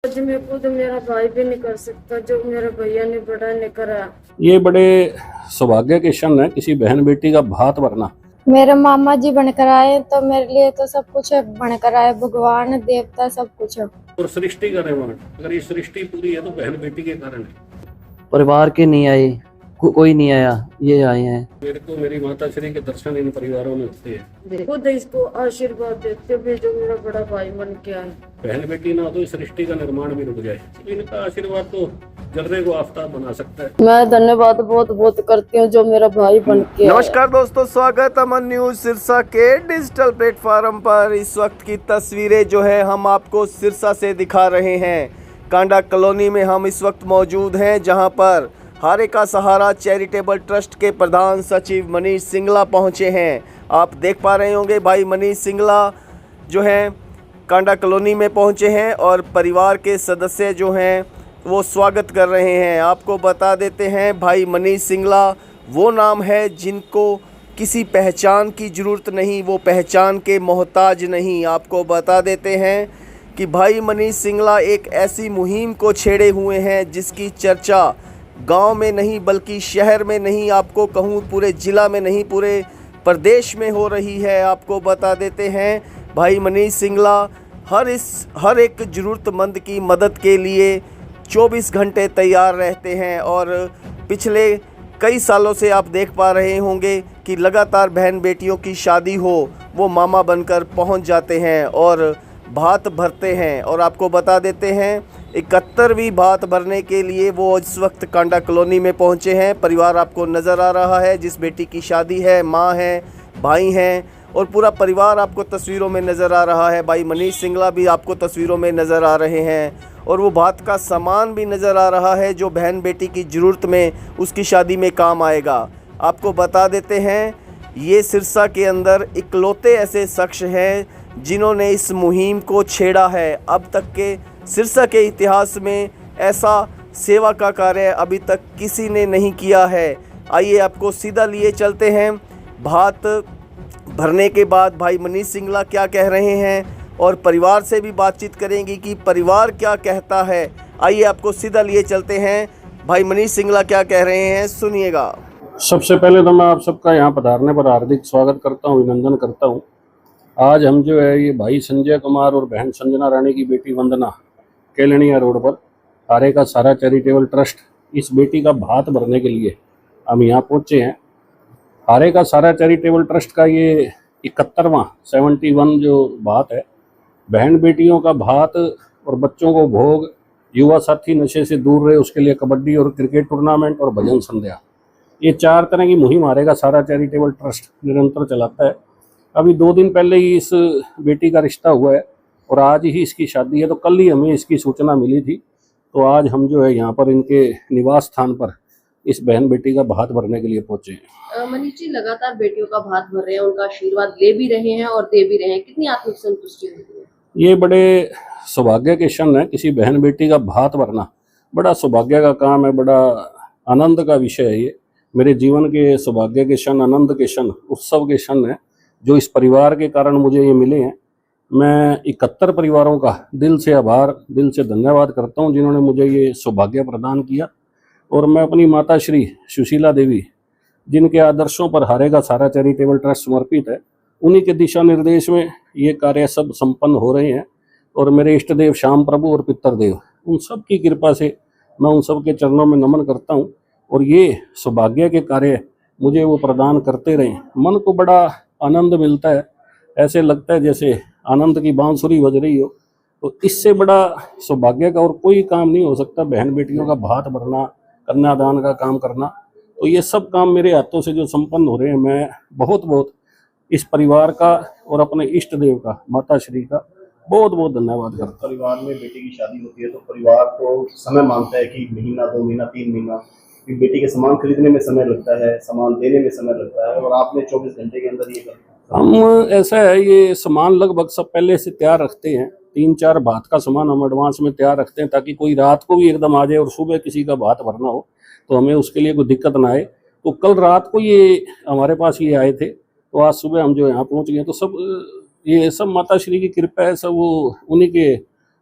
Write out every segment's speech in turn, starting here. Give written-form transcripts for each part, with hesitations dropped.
आज मैं खुद मेरा भाई भी नहीं कर सकता जो मेरा भैया ने बड़ा ने करा। ये बड़े सौभाग्य के क्षण है किसी बहन बेटी का भात भरना। मेरे मामा जी बनकर आए तो मेरे लिए तो सब कुछ है, बनकर आए भगवान देवता सब कुछ है। और सृष्टि का निर्माण, अगर ये सृष्टि पूरी है तो बहन बेटी के कारण है। परिवार के नहीं आए, कोई नहीं आया, ये आए हैं। मेरे को मेरी माता श्री के दर्शन इन परिवारों में होते हैं। खुद इसको आशीर्वाद देते हुए जो मेरा बड़ा भाई बन के आए। बहन बेटी ना हो तो इस सृष्टि का निर्माण भी रुक जाए। इनका आशीर्वाद तो जर्रे को आफताब बना सकता है। मैं धन्यवाद बहुत बहुत करती हूँ जो मेरा भाई बन के आया। नमस्कार दोस्तों, स्वागत अमन न्यूज सिरसा के डिजिटल प्लेटफॉर्म पर। इस वक्त की तस्वीरें जो है हम आपको सिरसा से दिखा रहे हैं। कांडा कॉलोनी में हम इस वक्त मौजूद हैं, जहां पर हारे का सहारा चैरिटेबल ट्रस्ट के प्रधान सचिव मनीष सिंगला पहुंचे हैं। आप देख पा रहे होंगे भाई मनीष सिंगला जो हैं कांडा कॉलोनी में पहुंचे हैं और परिवार के सदस्य जो हैं वो स्वागत कर रहे हैं। आपको बता देते हैं भाई मनीष सिंगला वो नाम है जिनको किसी पहचान की ज़रूरत नहीं, वो पहचान के मोहताज नहीं। आपको बता देते हैं कि भाई मनीष सिंगला एक ऐसी मुहिम को छेड़े हुए हैं जिसकी चर्चा गांव में नहीं बल्कि शहर में नहीं, आपको कहूँ पूरे ज़िला में नहीं पूरे प्रदेश में हो रही है। आपको बता देते हैं भाई मनीष सिंगला हर एक ज़रूरतमंद की मदद के लिए 24 घंटे तैयार रहते हैं और पिछले कई सालों से आप देख पा रहे होंगे कि लगातार बहन बेटियों की शादी हो वो मामा बनकर पहुंच जाते हैं और भात भरते हैं। और आपको बता देते हैं 71वीं भात भरने के लिए वो इस वक्त कांडा कॉलोनी में पहुंचे हैं। परिवार आपको नज़र आ रहा है, जिस बेटी की शादी है, माँ है, भाई हैं और पूरा परिवार आपको तस्वीरों में नज़र आ रहा है। भाई मनीष सिंगला भी आपको तस्वीरों में नज़र आ रहे हैं और वो भात का सामान भी नज़र आ रहा है जो बहन बेटी की ज़रूरत में उसकी शादी में काम आएगा। आपको बता देते हैं ये सिरसा के अंदर इकलौते ऐसे शख्स हैं जिन्होंने इस मुहिम को छेड़ा है। अब तक के सिरसा के इतिहास में ऐसा सेवा का कार्य अभी तक किसी ने नहीं किया है। आइए आपको सीधा लिए चलते हैं। भात भरने के बाद भाई मनीष सिंगला क्या कह रहे हैं और परिवार से भी बातचीत करेंगे कि परिवार क्या कहता है। आइए आपको सीधा लिए चलते हैं, भाई मनीष सिंगला क्या कह रहे हैं, सुनिएगा। सबसे पहले तो मैं आप सबका यहाँ पधारने पर हार्दिक स्वागत करता हूँ, अभिनंदन करता हूँ। आज हम जो है ये भाई संजय कुमार और बहन संजना रानी की बेटी वंदना केलनिया रोड पर हारे का सहारा चैरिटेबल ट्रस्ट इस बेटी का भात भरने के लिए हम यहाँ पहुँचे हैं। हारे का सहारा चैरिटेबल ट्रस्ट का ये 71वां जो भात है, बहन बेटियों का भात और बच्चों को भोग, युवा साथी नशे से दूर रहे उसके लिए कबड्डी और क्रिकेट टूर्नामेंट और भजन संध्या, ये 4 तरह की मुहिम हारे का सहारा चैरिटेबल ट्रस्ट निरंतर चलाता है। अभी 2 दिन पहले ही इस बेटी का रिश्ता हुआ है और आज ही इसकी शादी है, तो कल ही हमें इसकी सूचना मिली थी। तो आज हम जो है यहाँ पर इनके निवास स्थान पर इस बहन बेटी का भात भरने के लिए पहुंचे हैं। मनीष जी लगातार बेटियों का भात भर रहे हैं, उनका आशीर्वाद ले भी रहे हैं और दे भी रहे हैं, कितनी आत्मिक संतुष्टि होती है? ये बड़े सौभाग्य के क्षण है किसी बहन बेटी का भात भरना, बड़ा सौभाग्य का काम है, बड़ा आनंद का विषय है। ये मेरे जीवन के सौभाग्य के क्षण, आनंद के क्षण, उत्सव के क्षण है जो इस परिवार के कारण मुझे ये मिले हैं। मैं 71 परिवारों का दिल से आभार, दिल से धन्यवाद करता हूँ जिन्होंने मुझे ये सौभाग्य प्रदान किया। और मैं अपनी माता श्री सुशीला देवी जिनके आदर्शों पर हारे का सहारा चैरिटेबल ट्रस्ट समर्पित है, उन्हीं के दिशा निर्देश में ये कार्य सब संपन्न हो रहे हैं। और मेरे इष्ट देव श्याम प्रभु और पितृदेव, उन सब की कृपा से मैं उन सब के चरणों में नमन करता हूँ और ये सौभाग्य के कार्य मुझे वो प्रदान करते रहें। मन को बड़ा आनंद मिलता है, ऐसे लगता है जैसे आनंद की बांसुरी बज रही हो। तो इससे बड़ा सौभाग्य का और कोई काम नहीं हो सकता, बहन बेटियों का भात भरना, कन्यादान का काम करना। तो ये सब काम मेरे हाथों से जो संपन्न हो रहे हैं, मैं बहुत बहुत इस परिवार का और अपने इष्ट देव का, माता श्री का बहुत बहुत धन्यवाद करता हूं। परिवार में बेटी की शादी होती है तो परिवार तो समय मांगता है कि महीना, 2 महीना, 3 महीना, फिर बेटी के सामान खरीदने में समय लगता है, सामान देने में समय लगता है और आपने 24 घंटे के अंदर ये कर। हम ऐसा है, ये सामान लगभग सब पहले से तैयार रखते हैं। 3-4 भात का सामान हम एडवांस में तैयार रखते हैं ताकि कोई रात को भी एकदम आ जाए और सुबह किसी का भात भरना हो तो हमें उसके लिए कोई दिक्कत ना आए। तो कल रात को ये हमारे पास ये आए थे, तो आज सुबह हम जो यहाँ पहुँच गए। तो सब ये सब माता श्री की कृपा है, सब वो उन्हीं के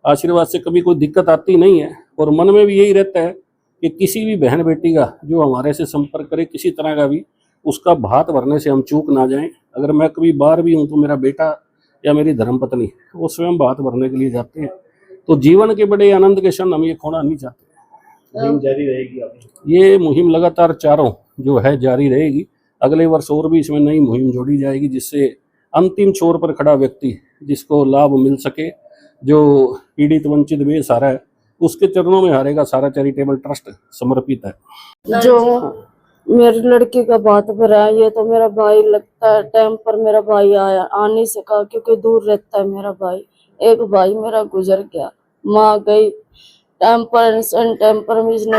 आशीर्वाद से कभी कोई दिक्कत आती नहीं है। और मन में भी यही रहता है कि किसी भी बहन बेटी का जो हमारे से संपर्क करे किसी तरह का भी, उसका भात भरने से हम चूक ना जाएं। अगर मैं कभी बाहर भी हूँ तो मेरा बेटा या मेरी धर्मपत्नी वो स्वयं भात भरने के लिए जाते हैं। तो जीवन के बड़े आनंद के क्षण हम ये खोना नहीं चाहते। मुहिम जारी रहेगी आपकी? ये मुहिम लगातार चारों जो है जारी रहेगी। अगले वर्ष और भी इसमें नई मुहिम जोड़ी जाएगी, जिससे अंतिम छोर पर खड़ा व्यक्ति जिसको लाभ मिल सके, जो पीड़ित वंचित बेसहारा है, उसके चरणों में हारेगा सारा चैरिटेबल ट्रस्ट समर्पित है। जो मेरी लड़की का बात भरा है, ये तो मेरा भाई लगता है। टाइम पर मेरा भाई आ नहीं सका क्योंकि दूर रहता है मेरा भाई। एक भाई मेरा गुजर गया, माँ गई। टाइम पर टाइम पर इसने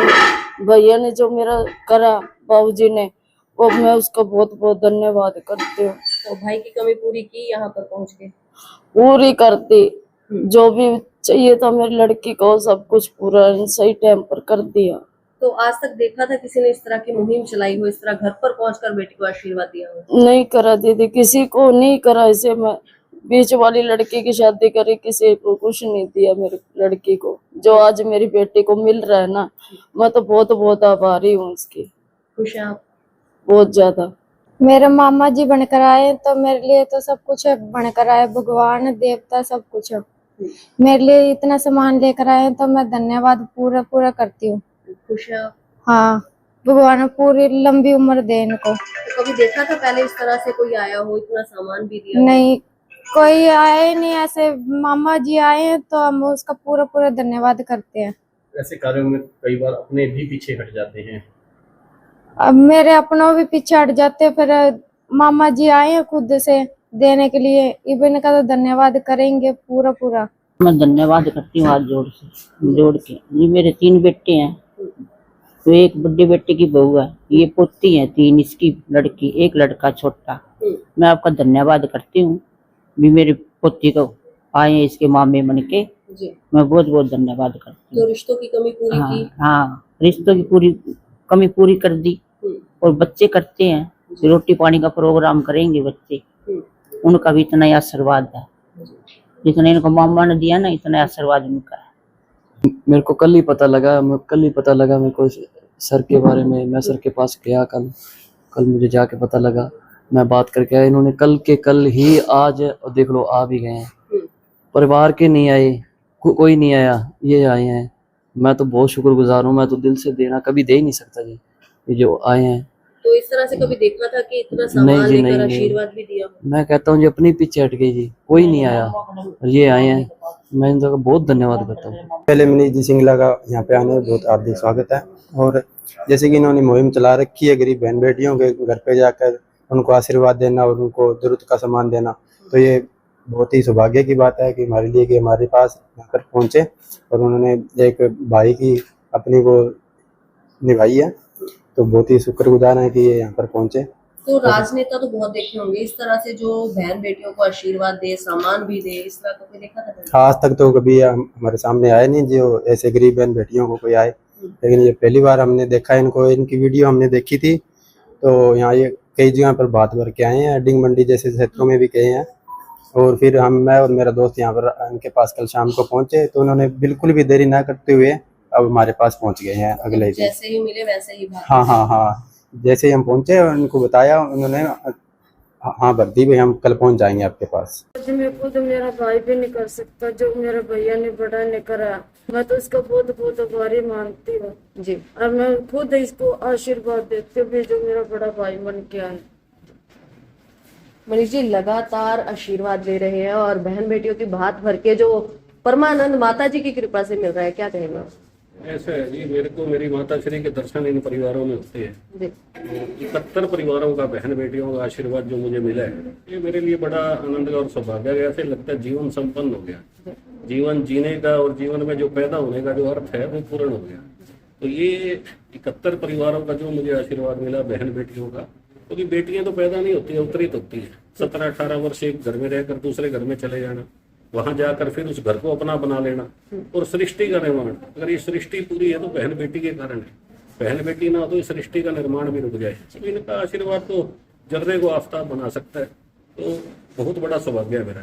भैया ने जो मेरा करा, बाबूजी ने, वो मैं उसका बहुत बहुत धन्यवाद करती हूँ। तो भाई की कमी पूरी की यहाँ पर पहुँच के? पूरी करती, जो भी चाहिए था मेरी लड़की को सब कुछ पूरा सही टाइम पर कर दिया। तो आज तक देखा था किसी ने इस तरह की मुहिम चलाई हो, इस तरह घर पर पहुंचकर बेटी को आशीर्वाद दिया हो? नहीं करा दीदी, किसी को नहीं करा। इसे मैं बीच वाली लड़की की शादी करी, किसी को कुछ नहीं दिया मेरी लड़की को। जो आज मेरी बेटी को मिल रहा है ना, मैं तो बहुत बहुत आभारी हूँ इसकी। खुश हैं आप? बहुत ज्यादा। मेरे मामा जी बनकर आए तो मेरे लिए तो सब कुछ है, बनकर आए, भगवान देवता सब कुछ है। मेरे लिए इतना सामान लेकर आए तो मैं धन्यवाद पूरा पूरा करती हूँ। खुश हैं आप? हाँ, भगवान पूरी लंबी उम्र दे इनको। तो कभी देखा था पहले इस तरह से कोई आया हो, इतना सामान भी दिया हो? नहीं, कोई आए नहीं, ऐसे मामा जी आए हैं तो हम उसका पूरा पूरा धन्यवाद करते हैं। ऐसे कार्यों में कई बार अपने भी पीछे हट जाते हैं। अब मेरे अपनों भी पीछे हट जाते, फिर मामा जी आए हैं खुद से देने के लिए, इवन का तो धन्यवाद करेंगे पूरा पूरा। मैं धन्यवाद करती हूँ हाथ जोड़ के। ये मेरे 3 बेटे हैं, तो एक बड़ी बेटे की बहू है, ये पोती है 3 इसकी लड़की, एक लड़का छोटा। मैं आपका धन्यवाद करती हूँ भी मेरी पोती को आए हैं इसके मामे बन के जी। मैं बहुत बहुत धन्यवाद करती हूँ। तो रिश्तों की कमी पूरी की? हाँ, रिश्तों की पूरी कमी पूरी कर दी। और बच्चे करते हैं, रोटी पानी का प्रोग्राम करेंगे बच्चे, उनका भी इतना ही आशीर्वाद है जितना इनको मामा ने दिया ना, इतना आशीर्वाद उनका है। मेरे को कल ही पता लगा मेरे को सर के बारे में। मैं सर के पास गया कल मुझे जाके पता लगा, मैं बात करके आया। इन्होंने कल ही आज देख लो आ भी गए हैं। परिवार के नहीं आए, कोई नहीं आया, ये आए हैं। मैं तो बहुत शुक्रगुजार हूँ। मैं तो दिल से देना कभी दे ही नहीं सकता जी, ये जो आए हैं। तो इस तरह से कभी देखा था कि इतना सामान लेकर आशीर्वाद भी दिया हो? मैं कहता हूँ जी अपने पीछे हट गई जी, कोई नहीं आया और ये आए हैं। मैं इनका बहुत धन्यवाद करता हूँ। पहले मनीष जी सिंगला का यहाँ पे आने में बहुत हार्दिक स्वागत है। और जैसे कि इन्होंने मुहिम चला रखी है गरीब बहन बेटियों के घर पे जाकर उनको आशीर्वाद देना और उनको जरूरत का सामान देना, तो ये बहुत ही सौभाग्य की बात है कि हमारे लिए कि हमारे पास यहाँ पर पहुँचे और उन्होंने एक भाई की अपनी वो निभाई है, तो बहुत ही शुक्रगुजार है कि ये यहाँ पर पहुँचे। तो राजनेता तो बहुत देखे होंगे इस तरह से जो बहन बेटियों को आशीर्वाद दे, सामान भी दे, इस तरह तो कोई देखा था? आज तक तो कभी हमारे सामने आए नहीं जो ऐसे गरीब बहन बेटियों को कोई आए, लेकिन ये पहली बार हमने देखा इनको। इनकी वीडियो हमने देखी थी, तो यहाँ ये कई जगह पर भात भर के आए हैं, डिंग मंडी जैसे क्षेत्रों में भी गए हैं। और फिर मैं और मेरा दोस्त यहाँ पर इनके पास कल शाम को पहुँचे, तो उन्होंने बिल्कुल भी देरी ना करते हुए अब हमारे पास पहुँच गए हैं अगले दिन। जैसे ही मिले वैसे ही भात? हाँ, जैसे ही हम पहुँचे और उनको बताया, उन्होंने हाँ भर दी भाई हम कल पहुँच जाएंगे आपके पास। मैं खुद मेरा भाई भी नहीं कर सकता जो मेरा भैया ने बड़ा ने करा। मैं तो इसका बहुत बहुत आभारी मानती हूँ जी, और मैं खुद इसको आशीर्वाद देती हूँ जो मेरा बड़ा भाई बन के आए। मनीष जी लगातार आशीर्वाद ले रहे हैं और बहन बेटियों की भात भर के जो परमानंद माता जी की कृपा से मिल रहा है, क्या कहेंगे? ऐसा है जी, मेरे को मेरी माता श्री के दर्शन इन परिवारों में होते हैं। 71 परिवारों का बहन बेटियों का आशीर्वाद जो मुझे मिला है, ये मेरे लिए बड़ा आनंद का और सौभाग्य का। ऐसे लगता है जीवन संपन्न हो गया, जीवन जीने का और जीवन में जो पैदा होने का जो अर्थ है वो पूर्ण हो गया। तो ये 71 परिवारों का जो मुझे आशीर्वाद मिला बहन बेटियों का, क्योंकि बेटियां तो पैदा नहीं होती, अवतरित होती है। 17-18 वर्ष एक घर में रहकर दूसरे घर में चले जाना, वहां जाकर फिर उस घर को अपना बना लेना और सृष्टि का निर्माण। अगर ये सृष्टि पूरी है तो बहन बेटी के कारण है, बहन बेटी ना हो तो इस सृष्टि का निर्माण भी रुक जाए। तो इनका आशीर्वाद तो जर्रे को आफताब बना सकता है, तो बहुत बड़ा सौभाग्य है मेरा।